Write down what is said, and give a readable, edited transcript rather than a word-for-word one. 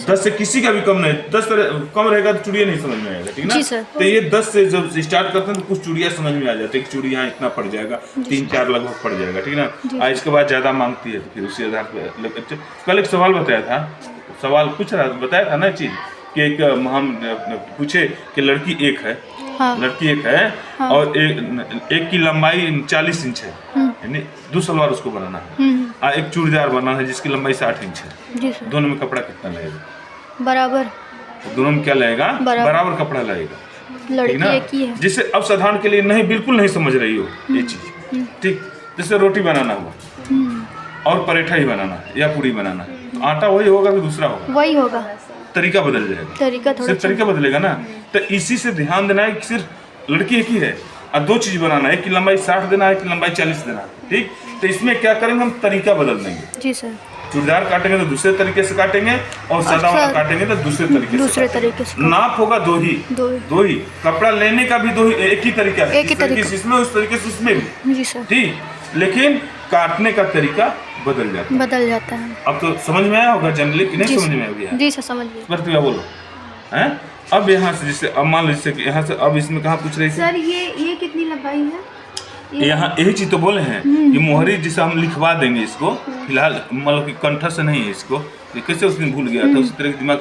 10 से किसी का भी कम नहीं, 10 से कम रहेगा तो चूड़िया नहीं समझ में आएगा, ठीक ना। तो ये 10 से जब स्टार्ट करते हैं तो कुछ चूड़िया समझ में आ जाती है, एक चूड़ी यहाँ इतना पड़ जाएगा, 3-4 लगभग पड़ जाएगा, ठीक ना। इसके बाद ज़्यादा मांगती है तो फिर उसी आधार पर। कल एक सवाल बताया था ना चीज़ कि एक हम पूछे कि लड़की एक है, लड़की एक है और एक की लंबाई 40 इंच है, यानी 2 सलवार उसको बनाना है, और एक चूड़ीदार बनाना है जिसकी लंबाई 60 इंच है। दोनों में कपड़ा कितना लगेगा? बराबर। दोनों में क्या लगेगा? बराबर कपड़ा लगेगा, लड़की एक ही है। जिससे अब साधारण के लिए नहीं, बिल्कुल नहीं समझ रही हो ये चीज, ठीक। जैसे रोटी बनाना हुआ और पराठा ही बनाना है या पूरी बनाना है, आटा वही होगा कि दूसरा होगा? वही होगा, तरीका बदल जाएगा, तरीका तरीका बदलेगा ना। तो इसी से ध्यान देना है कि सिर्फ लड़की एक ही है और 2 चीज बनाना है, एक की लंबाई 60 देना है, एक की लंबाई 40 देना है, ठीक। तो इसमें क्या करेंगे, हम तरीका बदल देंगे। जी सर। चूड़ीदार काटेंगे तो दूसरे तरीके से काटेंगे और सादा वाला काटेंगे तो दूसरे तरीके से। नाप होगा दो ही, कपड़ा लेने का भी एक ही तरीका है, इसमें उस तरीके से उसमें भी, जी सर, ठीक। लेकिन काटने का तरीका बदल जाता है। अब तो समझ में आया होगा जनरली कि नहीं? समझ में आ गया? जी सर, समझ गए। प्रतिभा बोलो हैं। अब यहाँ से जैसे अब मान लो जैसे कि यहाँ से अब इसमें कहाँ पूछ रही थी सर, ये कितनी लंबाई है? यहाँ यही चीज तो बोले हैं कि मोहरी जिसे हम लिखवा देंगे इसको, फिलहाल मतलब कि कंठ से नहीं है इसको, कैसे उस दिन भूल गया था, उसी तरह दिमाग